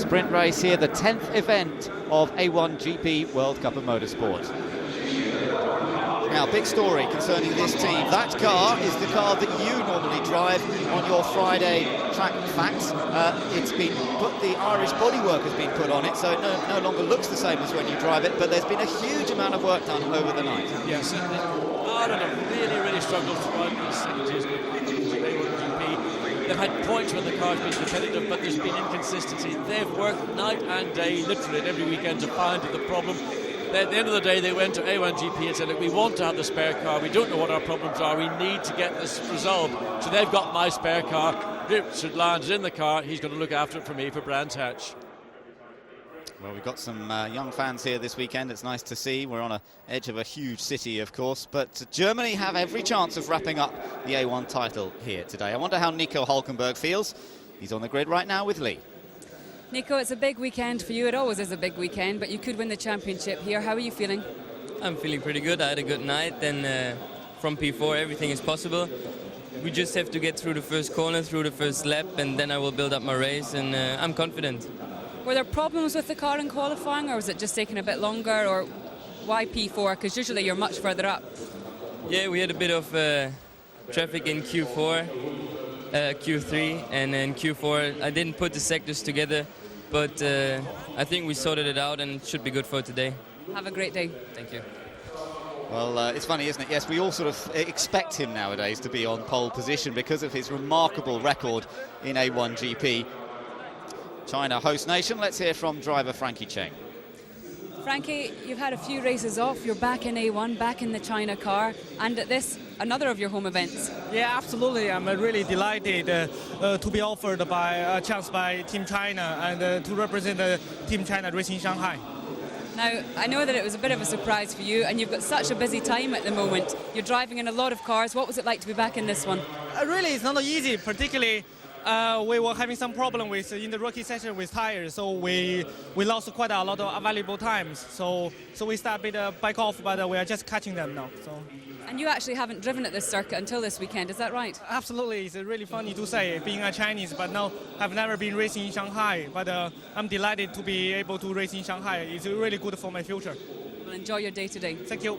sprint race here, the 10th event of A1GP World Cup of Motorsport. Now, big story concerning this team. That car is the car that you normally drive on your Friday track facts. It's been put, the Irish bodywork has been put on it, so it no longer looks the same as when you drive it, but there's been a huge amount of work done over the night. Yes, Ireland have really struggled throughout these stages with A1GP. They've had points when the car's been competitive, but there's been inconsistency. They've worked night and day, literally every weekend, to find the problem. At the end of the day, they went to A1GP and said, look, we want to have the spare car. We don't know what our problems are. We need to get this resolved. So they've got my spare car. Richard Lyons is in the car. He's going to look after it for me for Brands Hatch. Well, we've got some young fans here this weekend. It's nice to see. We're on the edge of a huge city, of course. But Germany have every chance of wrapping up the A1 title here today. I wonder how Nico Hülkenberg feels. He's on the grid right now with Lee. Nico, it's a big weekend for you. It always is a big weekend, but you could win the championship here. How are you feeling? I'm feeling pretty good. I had a good night, and from P4 everything is possible. We just have to get through the first corner, through the first lap, and then I will build up my race, and I'm confident. Were there problems with the car in qualifying, or was it just taking a bit longer, or why P4? Because usually you're much further up. Yeah, we had a bit of traffic in Q4, Q3, and then Q4 I didn't put the sectors together, but I think we sorted it out and it should be good for today. Have a great day. Thank you. Well, it's funny, isn't it? Yes, we all sort of expect him nowadays to be on pole position because of his remarkable record in A1GP. China host nation. Let's hear from driver Frankie Cheng. Frankie, you've had a few races off. You're back in A1, back in the China car, and at this, another of your home events. Yeah, absolutely. I'm really delighted to be offered by a chance by Team China and to represent Team China Racing Shanghai. Now, I know that it was a bit of a surprise for you, and you've got such a busy time at the moment. You're driving in a lot of cars. What was it like to be back in this one? Really, it's not easy, particularly we were having some problem with in the rookie session with tires, so we lost quite a lot of valuable times. So we start a bit back off, but we are just catching them now. So. And you actually haven't driven at this circuit until this weekend, is that right? Absolutely, it's really funny to say, being a Chinese, but now I've never been racing in Shanghai. But I'm delighted to be able to race in Shanghai. It's really good for my future. Well, enjoy your day today. Thank you.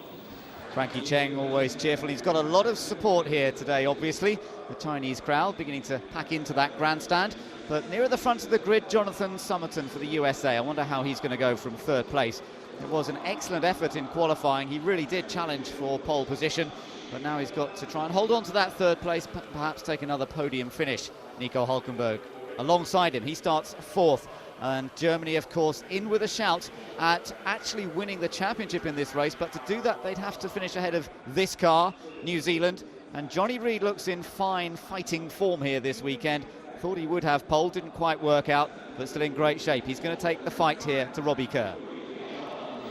Frankie Cheng, always cheerful. He's got a lot of support here today, obviously. The Chinese crowd beginning to pack into that grandstand. But near the front of the grid, Jonathan Somerton for the USA. I wonder how he's going to go from third place. It was an excellent effort in qualifying. He really did challenge for pole position. But now he's got to try and hold on to that third place, perhaps take another podium finish. Nico Hülkenberg alongside him. He starts fourth. And Germany, of course, in with a shout at actually winning the championship in this race. But to do that, they'd have to finish ahead of this car, New Zealand. And Johnny Reid looks in fine fighting form here this weekend. Thought he would have pole, didn't quite work out, but still in great shape. He's going to take the fight here to Robbie Kerr.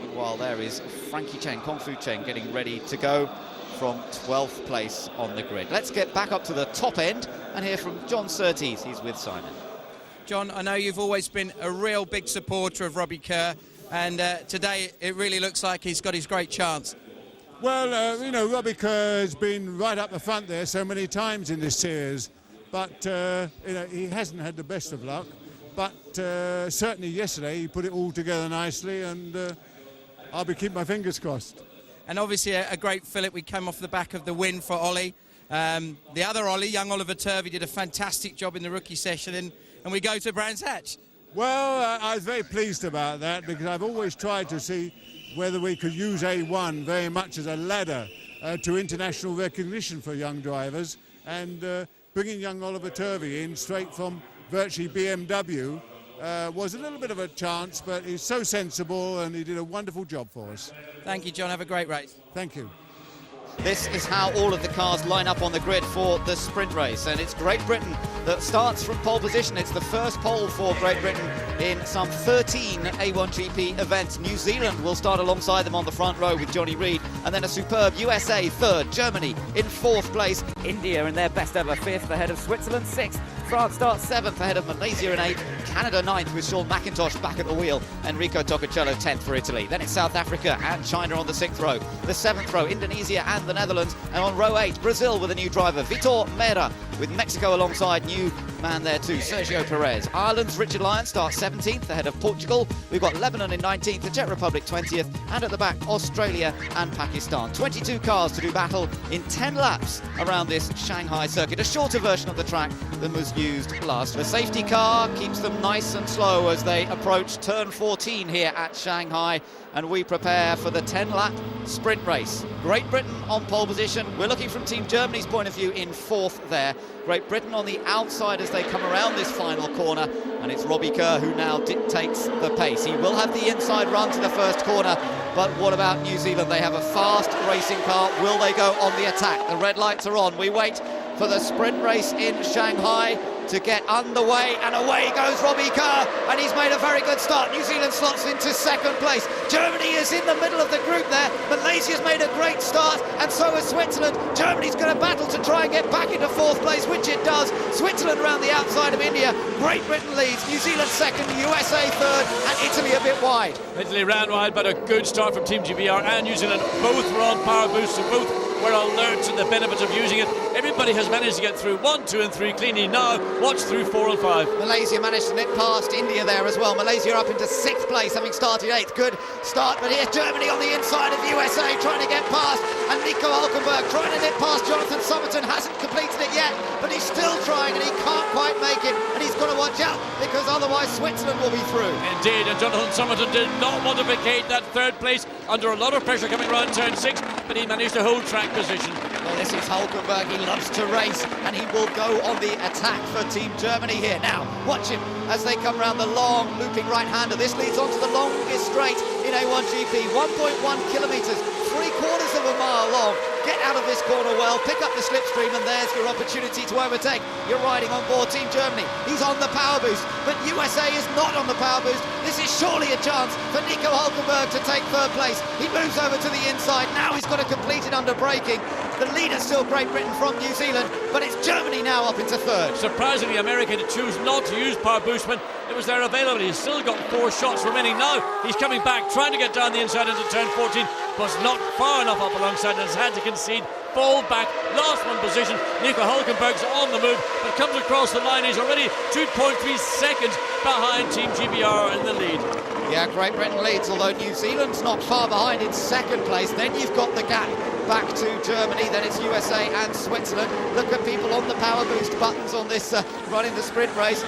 Meanwhile, there is Frankie Cheng, Kung Fu Cheng, getting ready to go from 12th place on the grid. Let's get back up to the top end and hear from John Surtees. He's with Simon. John, I know you've always been a real big supporter of Robbie Kerr, and today it really looks like he's got his great chance. Well, you know, Robbie Kerr has been right up the front there so many times in this series, but you know, he hasn't had the best of luck. But certainly yesterday he put it all together nicely, and I'll be keeping my fingers crossed. And obviously a great fillip. We came off the back of the win for Ollie. The other Ollie, young Oliver Turvey, did a fantastic job in the rookie session, and we go to Brands Hatch. Well, I was very pleased about that, because I've always tried to see whether we could use A1 very much as a ladder to international recognition for young drivers, and bringing young Oliver Turvey in straight from virtually BMW was a little bit of a chance, but he's so sensible and he did a wonderful job for us. Thank you, John. Have a great race. Thank you. This is how all of the cars line up on the grid for the sprint race, and it's Great Britain that starts from pole position. It's the first pole for Great Britain in some 13 A1GP events. New Zealand will start alongside them on the front row with Johnny Reid, and then a superb USA third, Germany in fourth place, India in their best ever fifth ahead of Switzerland sixth, France starts seventh ahead of Malaysia in eighth, Canada ninth with Sean McIntosh back at the wheel, Enrico Tococello 10th for Italy. Then it's South Africa and China on the sixth row, the seventh row Indonesia and the Netherlands, and on row 8 Brazil with a new driver, Vitor Meira, with Mexico alongside new man there too, Sergio Perez. Ireland's Richard Lyon starts 17th ahead of Portugal. We've got Lebanon in 19th, the Czech Republic 20th, and at the back Australia and Pakistan. 22 cars to do battle in 10 laps around this Shanghai circuit, a shorter version of the track than was used last. The safety car keeps them nice and slow as they approach turn 14 here at Shanghai, and we prepare for the 10-lap sprint race. Great Britain on pole position. We're looking from Team Germany's point of view in 4th there. Great Britain on the outside as they come around this final corner, and it's Robbie Kerr who now dictates the pace. He will have the inside run to the first corner, but what about New Zealand? They have a fast racing car. Will they go on the attack? The red lights are on. We wait for the sprint race in Shanghai to get underway, and away goes Robbie Kerr, and he's made a very good start. New Zealand slots into second place. Germany is in the middle of the group there. Malaysia's made a great start, and so has Switzerland. Germany's going to battle to try and get back into 4th place, which it does. Switzerland around the outside of India. Great Britain leads. New Zealand second, USA third, and Italy a bit wide. Italy ran wide, but a good start from Team GBR and New Zealand. Both were on power boosts, and both were alert to the benefits of using it. Everybody has managed to get through 1, 2 and 3 cleanly. Now watch through 4 and 5. Malaysia managed to nip past India there as well. Malaysia up into 6th place, having started 8th. Good start, but here's Germany on the inside of USA trying to get past, and Nico Hülkenberg trying to nip past Jonathan Somerton. Hasn't completed it yet, but he's still trying, and he can't quite make it, and he's got to watch out because otherwise Switzerland will be through. Indeed, and Jonathan Somerton did not want to vacate that 3rd place under a lot of pressure coming around turn 6, but he managed to hold track position. Well, this is Hülkenberg. He loves to race, and he will go on the attack for Team Germany here. Now, watch him as they come around the long looping right-hander. This leads on to the longest straight in A1GP, 1.1 kilometres, 3/4 of a mile long. Get out of this corner well, pick up the slipstream, and there's your opportunity to overtake. You're riding on board Team Germany. He's on the power boost, but USA is not on the power boost. This is surely a chance for Nico Hülkenberg to take 3rd place. He moves over to the inside. Now he's got to complete it under braking. The leader's still Great Britain from New Zealand, but it's Germany now up into 3rd. Surprisingly, America to choose not to use power boost when it was there available. He's still got 4 shots remaining. Now he's coming back, trying to get down the inside into turn 14, but not far enough up alongside and has had to concede. Fall back, last one position. Nico Hülkenberg's on the move, but comes across the line. He's already 2.3 seconds behind Team GBR in the lead. Yeah, Great Britain leads, although New Zealand's not far behind in 2nd place. Then you've got the gap back to Germany, then it's USA and Switzerland. Look at people on the power boost buttons on this running the sprint race.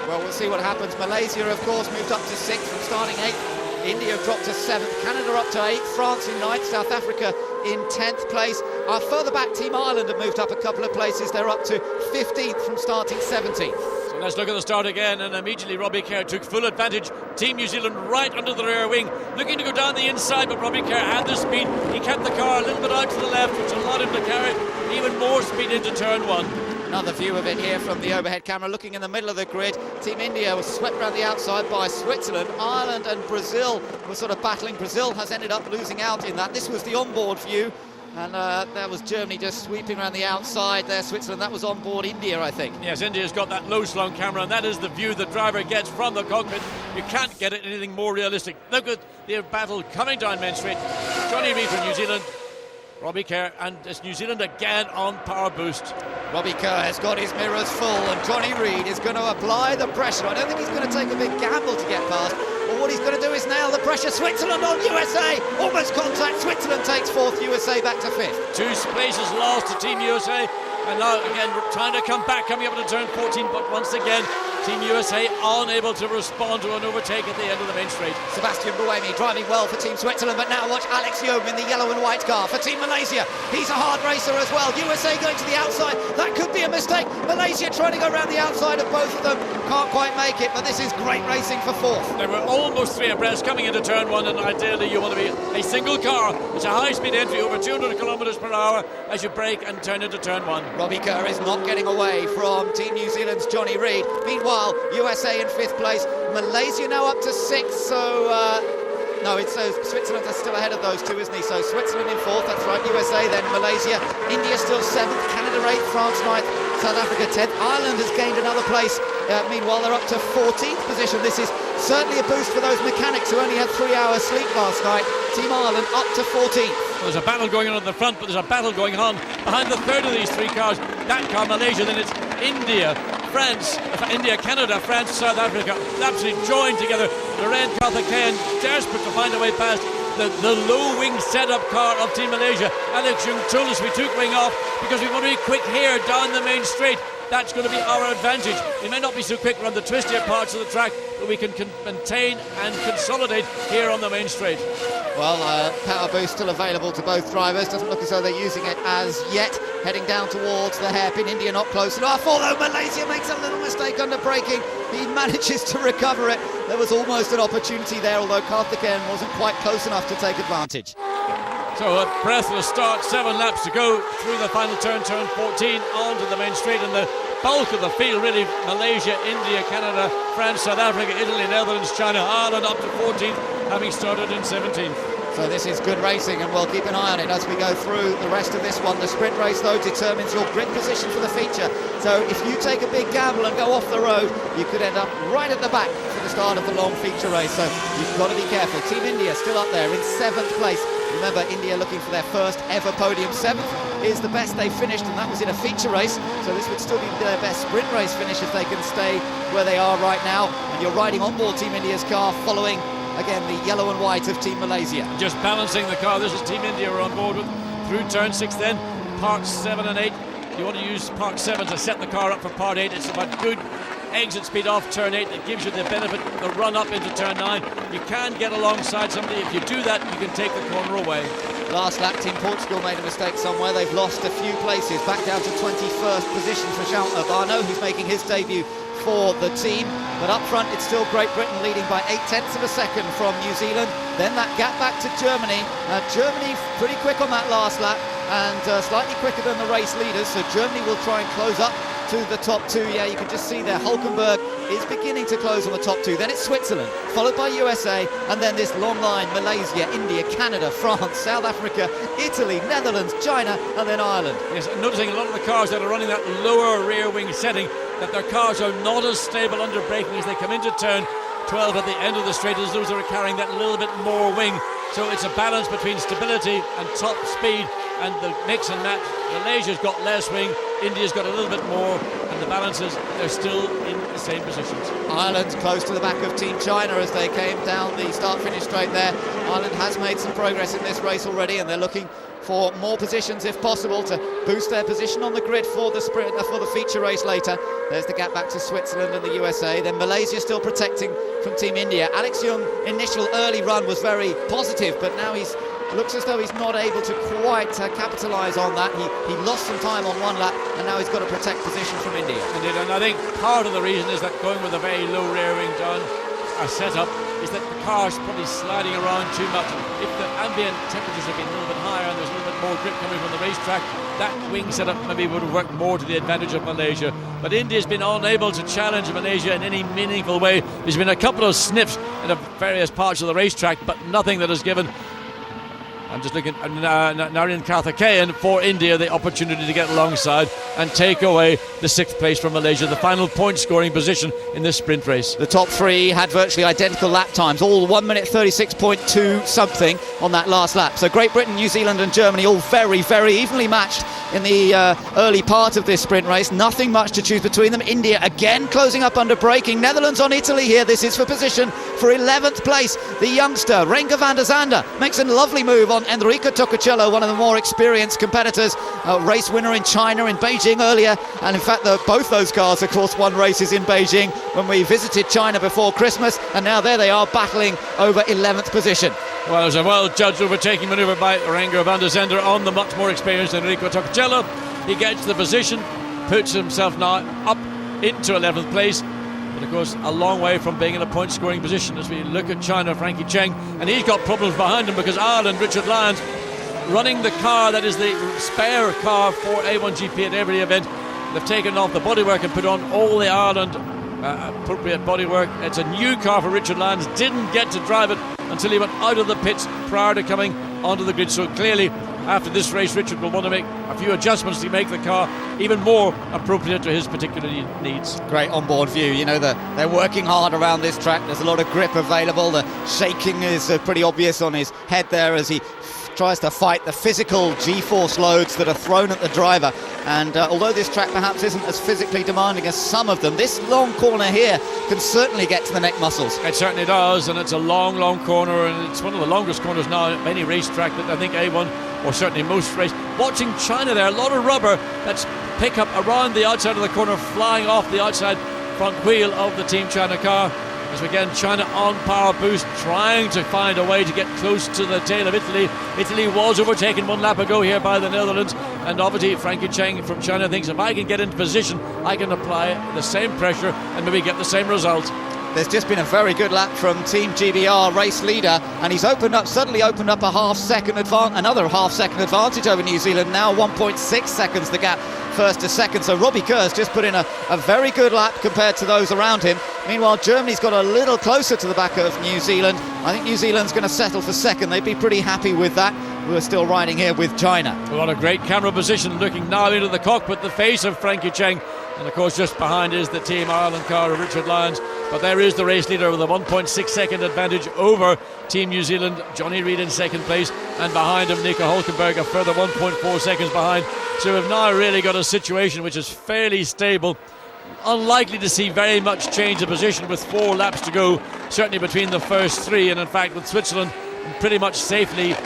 Well, we'll see what happens. Malaysia, of course, moved up to 6th from starting 8th. India dropped to 7th, Canada up to 8th, France in 9th, South Africa in 10th place. Our further back Team Ireland have moved up a couple of places. They're up to 15th from starting 17th. So let's look at the start again, and immediately Robbie Kerr took full advantage. Team New Zealand right under the rear wing, looking to go down the inside, but Robbie Kerr had the speed. He kept the car a little bit out to the left, which allowed him to carry even more speed into turn 1. Another view of it here from the overhead camera, looking in the middle of the grid. Team India was swept around the outside by Switzerland. Ireland and Brazil were sort of battling. Brazil has ended up losing out in that. This was the onboard view, and that was Germany just sweeping around the outside there. Switzerland, that was onboard India, I think. Yes, India's got that low slung camera, and that is the view the driver gets from the cockpit. You can't get it anything more realistic. Look at the battle coming down Main Street. Johnny Reid for New Zealand, Robbie Kerr, and it's New Zealand again on power boost. Robbie Kerr has got his mirrors full, and Johnny Reid is going to apply the pressure. I don't think he's going to take a big gamble to get past, but what he's going to do is nail the pressure. Switzerland on USA, almost contact. Switzerland takes 4th, USA back to 5th. 2 places lost to Team USA, and now again trying to come back, coming up to turn 14, but once again Team USA unable to respond to an overtake at the end of the main straight. Sebastian Buemi driving well for Team Switzerland, but now watch Alex Youm in the yellow and white car for Team Malaysia. He's a hard racer as well. USA going to the outside. That could be a mistake. Malaysia trying to go around the outside of both of them. Can't quite make it, but this is great racing for 4th. They were almost 3 abreast coming into turn 1, and ideally you want to be a single car. It's a high-speed entry over 200 kilometres per hour as you brake and turn into turn 1. Robbie Kerr is not getting away from Team New Zealand's Johnny Reid. Meanwhile, USA in 5th place. Malaysia now up to 6th, so no, it's Switzerland is still ahead of those two, isn't he? So Switzerland in 4th, that's right. USA, then Malaysia. India still 7th, Canada 8th, France 9th, South Africa 10th. Ireland has gained another place. Meanwhile, they're up to 14th position. This is certainly a boost for those mechanics who only had 3 hours sleep last night. Team Ireland up to 14th. There's a battle going on at the front, but there's a battle going on behind the third of these 3 cars. that car Malaysia, then it's India, France, India, Canada, France, South Africa, absolutely joined together. Loren Karthikeyan desperate to find a way past the low wing setup car of Team Malaysia. Alex Young told us we took wing off because we want to be quick here down the main straight. That's going to be our advantage. We may not be so quick around the twistier parts of the track, but we can maintain and consolidate here on the main straight. Well, power boost still available to both drivers. Doesn't look as though they're using it as yet. Heading down towards the hairpin. India not close enough, although Malaysia makes a little mistake under braking. He manages to recover it. There was almost an opportunity there, although Karthikeyan wasn't quite close enough to take advantage. So a breathless start, 7 laps to go through the final turn 14, onto the main straight, and the bulk of the field really, Malaysia, India, Canada, France, South Africa, Italy, Netherlands, China, Ireland up to 14th, having started in 17th. So this is good racing, and we'll keep an eye on it as we go through the rest of this one. The sprint race, though, determines your grid position for the feature. So if you take a big gamble and go off the road, you could end up right at the back for the start of the long feature race. So you've got to be careful. Team India still up there in 7th place. Remember, India looking for their first ever podium. 7th is the best they finished, and that was in a feature race. So this would still be their best sprint race finish if they can stay where they are right now. And you're riding on board Team India's car, following again the yellow and white of Team Malaysia. Just balancing the car. This is Team India we're on board with through turn 6 then. Parts 7 and 8. You want to use part 7 to set the car up for part 8. It's about good exit speed off turn 8 that gives you the benefit, the run up into turn 9. You can get alongside somebody. If you do that, you can take the corner away. Last lap, Team Portugal made a mistake somewhere. They've lost a few places, back down to 21st position for Jean Urbano, who's making his debut for the team. But up front, it's still Great Britain leading by 0.8 of a second from New Zealand. Then that gap back to Germany. Germany pretty quick on that last lap, and slightly quicker than the race leaders. So Germany will try and close up to the top 2. Yeah, you can just see there Hulkenberg is beginning to close on the top 2. Then it's Switzerland, followed by USA, and then this long line: Malaysia, India, Canada, France, South Africa, Italy, Netherlands, China, and then Ireland. Yes, noticing a lot of the cars that are running that lower rear wing setting, that their cars are not as stable under braking as they come into turn 12 at the end of the straight, as those are carrying that little bit more wing. So it's a balance between stability and top speed, and the mix and match. Malaysia's got less wing, India's got a little bit more, and the balances, they're still in the same positions. Ireland's close to the back of Team China as they came down the start-finish straight there. Ireland has made some progress in this race already, and they're looking for more positions if possible to boost their position on the grid for the sprint, for the feature race later. There's the gap back to Switzerland and the USA. Then Malaysia still protecting from Team India. Alex Young, initial early run was very positive, but now he's looks as though he's not able to quite capitalise on that. He lost some time on one lap, and now he's got to protect position from India. Indeed, and I think part of the reason is that going with a very low rear wing down a setup is that the car's probably sliding around too much. If the ambient temperatures have been a little bit higher and there's a little bit more grip coming from the racetrack, that wing setup maybe would have worked more to the advantage of Malaysia. But India's been unable to challenge Malaysia in any meaningful way. There's been a couple of sniffs in various parts of the racetrack, but nothing that has given, I'm just looking at Loren Karthikeyan for India, the opportunity to get alongside and take away the 6th place from Malaysia, the final point scoring position in this sprint race. The top 3 had virtually identical lap times, all 1 minute 36.2 something on that last lap. So Great Britain, New Zealand and Germany all very, very evenly matched in the early part of this sprint race. Nothing much to choose between them. India again closing up under braking. Netherlands on Italy here. This is for position for 11th place. The youngster, Renger van der Zande, makes a lovely move on Enrico Toccocello, one of the more experienced competitors. Race winner in China, in Beijing earlier. And in fact, both those cars, of course, won races in Beijing when we visited China before Christmas. And now there they are battling over 11th position. Well, it was a well-judged overtaking manoeuvre by Renger van der Zande on the much more experienced Enrico Toccocello. He gets the position, puts himself now up into 11th place. But of course, a long way from being in a point-scoring position as we look at China, Frankie Cheng. And he's got problems behind him because Ireland, Richard Lyons, running the car that is the spare car for A1GP at every event. They've taken off the bodywork and put on all the Ireland appropriate bodywork. It's a new car for Richard Lyons. Didn't get to drive it until he went out of the pits prior to coming onto the grid. So clearly, after this race, Richard will want to make a few adjustments to make the car even more appropriate to his particular needs. Great onboard view. You know, they're working hard around this track. There's a lot of grip available. The shaking is pretty obvious on his head there as he tries to fight the physical G-force loads that are thrown at the driver. And although this track perhaps isn't as physically demanding as some of them, this long corner here can certainly get to the neck muscles. It certainly does, and it's a long, long corner, and it's one of the longest corners now at any racetrack that I think A1, or certainly most race. Watching China there, a lot of rubber that's pick up around the outside of the corner, flying off the outside front wheel of the Team China car. As again, China on power boost, trying to find a way to get close to the tail of Italy. Italy was overtaken 1 lap ago here by the Netherlands, and obviously Frankie Cheng from China thinks if I can get into position, I can apply the same pressure and maybe get the same result. There's just been a very good lap from Team GBR, race leader, and he's suddenly opened up a another half-second advantage over New Zealand. Now 1.6 seconds the gap first to second. So Robbie Kerr's just put in a very good lap compared to those around him. Meanwhile, Germany's got a little closer to the back of New Zealand. I think New Zealand's going to settle for second. They'd be pretty happy with that. We're still riding here with China. What a great camera position, looking now into the cockpit, the face of Frankie Cheng. And of course just behind is the Team Ireland car of Richard Lyons. But there is the race leader with a 1.6 second advantage over Team New Zealand, Johnny Reid in second place, and behind him Nico Hulkenberg a further 1.4 seconds behind. So we've now really got a situation which is fairly stable. Unlikely to see very much change of position with 4 laps to go, certainly between the first 3, and in fact with Switzerland pretty much safely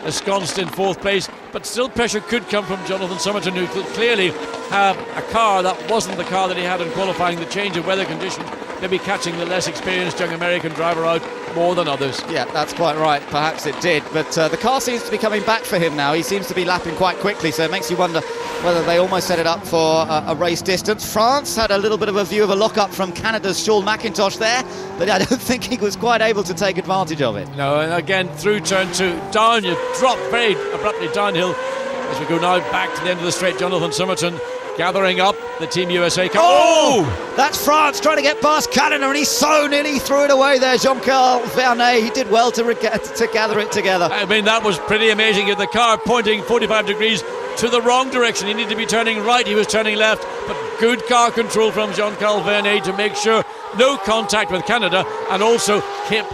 ensconced in 4th place, but still pressure could come from Jonathan Somerton, who could clearly have a car that wasn't the car that he had in qualifying. The change of weather conditions maybe catching the less experienced young American driver out more than others. Yeah, that's quite right. Perhaps it did, but the car seems to be coming back for him now. He seems to be lapping quite quickly, so it makes you wonder whether they almost set it up for a race distance. France had a little bit of a view of a lock-up from Canada's Shaun McIntosh there, but I don't think he was quite able to take advantage of it. No, and again through turn 2, down, you drop very abruptly downhill. As we go now back to the end of the straight, Jonathan Somerton gathering up the Team USA car. Oh! That's France trying to get past Canada, and he so nearly threw it away there, Jean-Carl Vernet. He did well to gather it together. I mean, that was pretty amazing. The car pointing 45 degrees to the wrong direction. He needed to be turning right, he was turning left, but good car control from Jean-Carl Vernet to make sure no contact with Canada, and also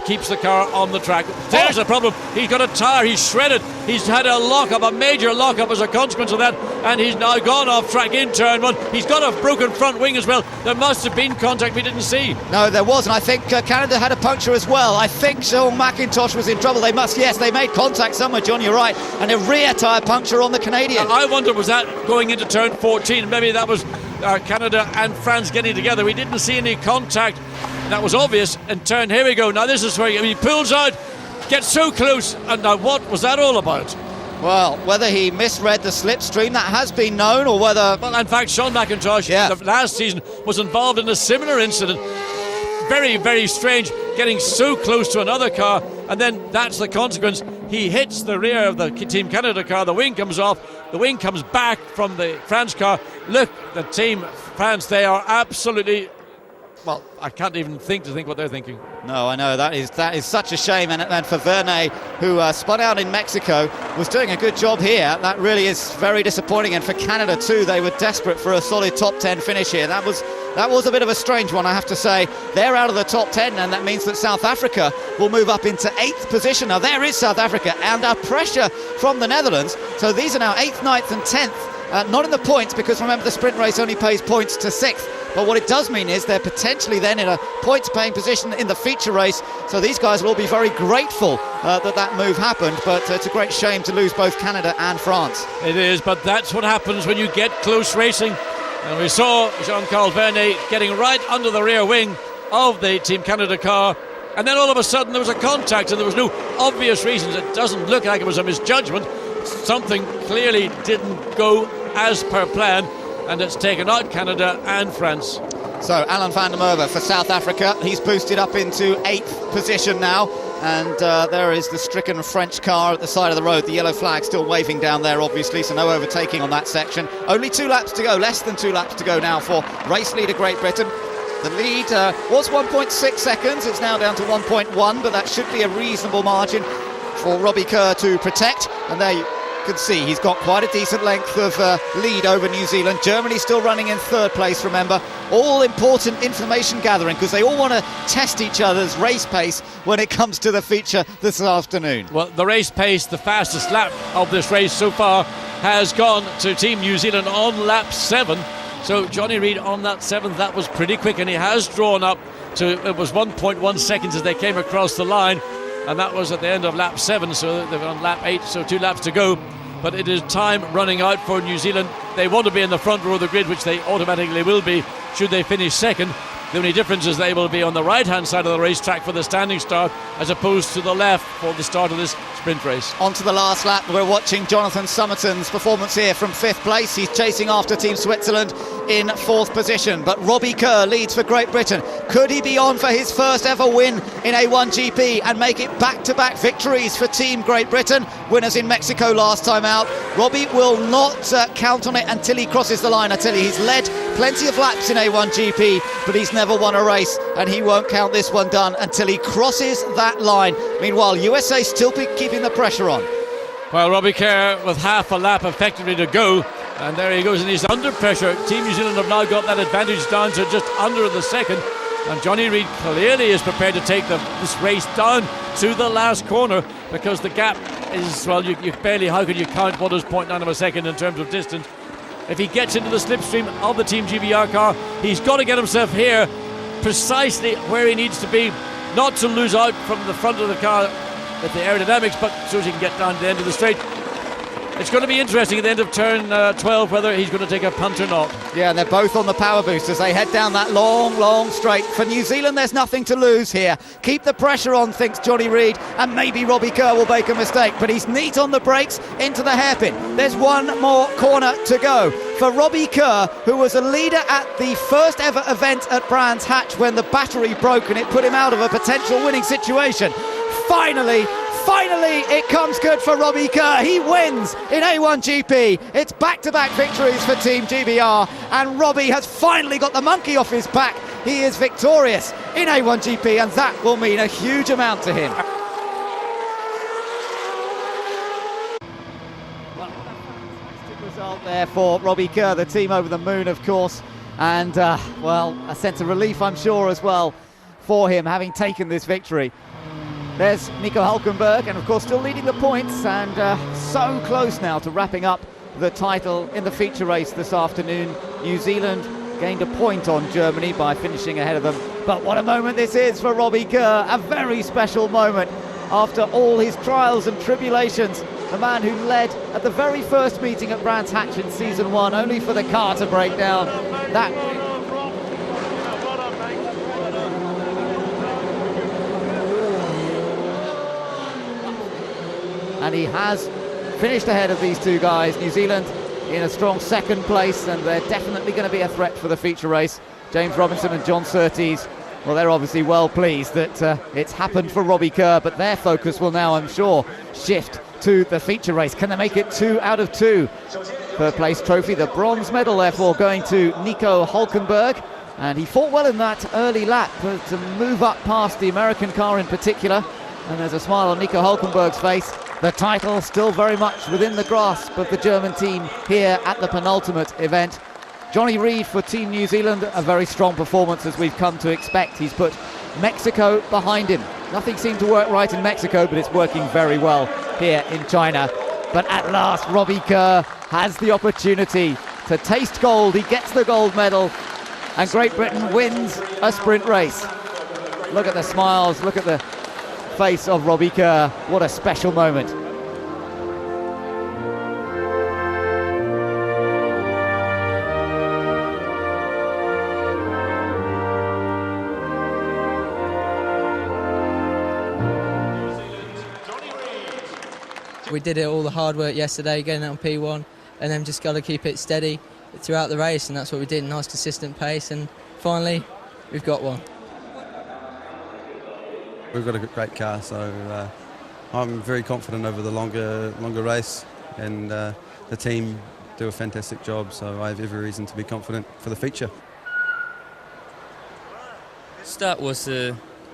keeps the car on the track. There's the problem. He's got a tyre, he's shredded. He's had a lockup, a major lockup as a consequence of that, and he's now gone off track in turn 1. He's got a broken front wing as well. There must have been contact we didn't see. No, there wasn't. I think Canada had a puncture as well. I think Shaun McIntosh was in trouble. They made contact somewhere, John, you're right, and a rear tyre puncture on the Canadian. I wonder, was that going into turn 14? Maybe that was Canada and France getting together. We didn't see any contact. That was obvious in turn. Here we go. Now this is where he pulls out, gets so close, and now what was that all about? Well, whether he misread the slipstream, that has been known, or whether... Well, in fact, Shaun McIntosh, last season, was involved in a similar incident. Very, very strange, getting so close to another car, and then that's the consequence. He hits the rear of the Team Canada car, the wing comes off, the wing comes back from the France car. Look, the Team France, they are absolutely... Well, I can't even think what they're thinking. No, I know, that is such a shame, and for Vernet, who spun out in Mexico, was doing a good job here. That really is very disappointing, and for Canada too, they were desperate for a solid top 10 finish here. That was a bit of a strange one, I have to say. They're out of the top 10, and that means that South Africa will move up into 8th position. Now there is South Africa, and pressure from the Netherlands. So these are now 8th, 9th and 10th. Not in the points, because remember the sprint race only pays points to 6th. But what it does mean is they're potentially then in a points-paying position in the feature race. So these guys will all be very grateful that move happened. But it's a great shame to lose both Canada and France. It is, but that's what happens when you get close racing. And we saw Jean-Carl Vernet getting right under the rear wing of the Team Canada car. And then all of a sudden there was a contact, and there was no obvious reasons. It doesn't look like it was a misjudgment. Something clearly didn't go as per plan, and it's taken out Canada and France. So Alan van der Merwe for South Africa, he's boosted up into 8th position now, and there is the stricken French car at the side of the road. The yellow flag still waving down there, obviously, so no overtaking on that section. Only 2 laps to go, less than 2 laps to go now for race leader Great Britain. The lead was 1.6 seconds, it's now down to 1.1, but that should be a reasonable margin for Robbie Kerr to protect. And there you can see he's got quite a decent length of lead over New Zealand. Germany still running in third place, remember. All important information gathering, because they all want to test each other's race pace when it comes to the feature this afternoon. Well, the race pace, the fastest lap of this race so far, has gone to Team New Zealand on lap 7. So Johnny Reid on that 7th, that was pretty quick, and he has drawn up to, it was 1.1 seconds as they came across the line, and that was at the end of lap 7, so they're on lap 8, so 2 laps to go. But it is time running out for New Zealand. They want to be in the front row of the grid, which they automatically will be should they finish second. The only difference is they will be on the right-hand side of the racetrack for the standing start, as opposed to the left for the start of this sprint race. On to the last lap. We're watching Jonathan Somerton's performance here from 5th place. He's chasing after Team Switzerland in 4th position. But Robbie Kerr leads for Great Britain. Could he be on for his first ever win in A1GP and make it back-to-back victories for Team Great Britain? Winners in Mexico last time out. Robbie will not count on it until he crosses the line. I tell you, he's led plenty of laps in A1GP, but he's never won a race, and he won't count this one done until he crosses that line. Meanwhile, USA still keeping the pressure on. Well, Robbie Kerr with half a lap effectively to go, and there he goes, and he's under pressure. Team New Zealand have now got that advantage down to just under the second, and Johnny Reid clearly is prepared to take this race down to the last corner, because the gap is, well, you barely, how could you count what is 0.9 of a second in terms of distance? If he gets into the slipstream of the Team GBR car, he's got to get himself here precisely where he needs to be, not to lose out from the front of the car with the aerodynamics, but so he can get down to the end of the straight. It's going to be interesting at the end of turn 12 whether he's going to take a punt or not. Yeah, and they're both on the power boost as they head down that long straight. For New Zealand, there's nothing to lose here. Keep the pressure on, thinks Johnny Reid, and maybe Robbie Kerr will make a mistake, but he's neat on the brakes into the hairpin. There's one more corner to go. For Robbie Kerr, who was a leader at the first ever event at Brands Hatch when the battery broke and it put him out of a potential winning situation. Finally, it comes good for Robbie Kerr. He wins in A1GP. It's back-to-back victories for Team GBR, and Robbie has finally got the monkey off his back. He is victorious in A1GP, and that will mean a huge amount to him. Well, fantastic result there for Robbie Kerr, the team over the moon, of course, and, well, a sense of relief, I'm sure, as well, for him, having taken this victory. There's Nico Hulkenberg, and of course still leading the points, and so close now to wrapping up the title in the feature race this afternoon. New Zealand gained a point on Germany by finishing ahead of them. But what a moment this is for Robbie Kerr, a very special moment after all his trials and tribulations. The man who led at the very first meeting at Brands Hatch in season 1, only for the car to break down. That and he has finished ahead of these two guys. New Zealand in a strong 2nd place, and they're definitely going to be a threat for the feature race. James Robinson and John Surtees, well, they're obviously well pleased that it's happened for Robbie Kerr, but their focus will now, I'm sure, shift to the feature race. Can they make it 2 out of 2? Third place trophy, the bronze medal, therefore, going to Nico Hulkenberg. And he fought well in that early lap to move up past the American car in particular. And there's a smile on Nico Hulkenberg's face. The title still very much within the grasp of the German team here at the penultimate event. Johnny Reid for Team New Zealand, a very strong performance as we've come to expect. He's put Mexico behind him. Nothing seemed to work right in Mexico, but it's working very well here in China. But at last, Robbie Kerr has the opportunity to taste gold. He gets the gold medal, and Great Britain wins a sprint race. Look at the smiles, look at the face of Robbie Kerr. What a special moment. We did all the hard work yesterday, getting out on P1, and then just got to keep it steady throughout the race, and that's what we did. Nice consistent pace, and finally we've got one. We've got a great car, so I'm very confident over the longer race, and the team do a fantastic job, so I have every reason to be confident for the feature. Start was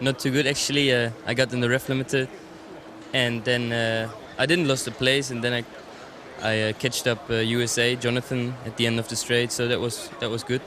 not too good actually. I got in the ref limiter, and then I didn't lose the place, and then I I catched up USA, Jonathan, at the end of the straight, so that was good.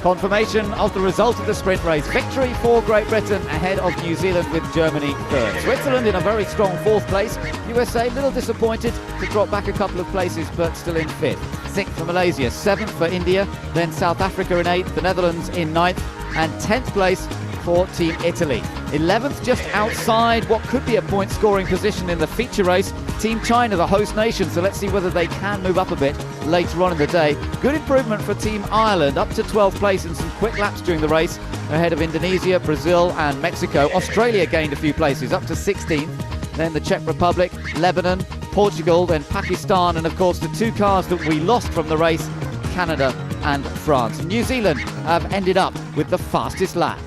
Confirmation of the result of the sprint race. Victory for Great Britain ahead of New Zealand with Germany third. Switzerland in a very strong fourth place. USA a little disappointed to drop back a couple of places but still in fifth. Sixth for Malaysia, seventh for India, then South Africa in eighth, the Netherlands in ninth, and 10th place for Team Italy. 11th just outside what could be a point scoring position in the feature race. Team China, the host nation, so let's see whether they can move up a bit later on in the day. Good improvement for Team Ireland, up to 12th place in some quick laps during the race, ahead of Indonesia, Brazil and Mexico. Australia gained a few places, up to 16th. Then the Czech Republic, Lebanon, Portugal, then Pakistan, and of course the two cars that we lost from the race, Canada and France. New Zealand have ended up with the fastest lap.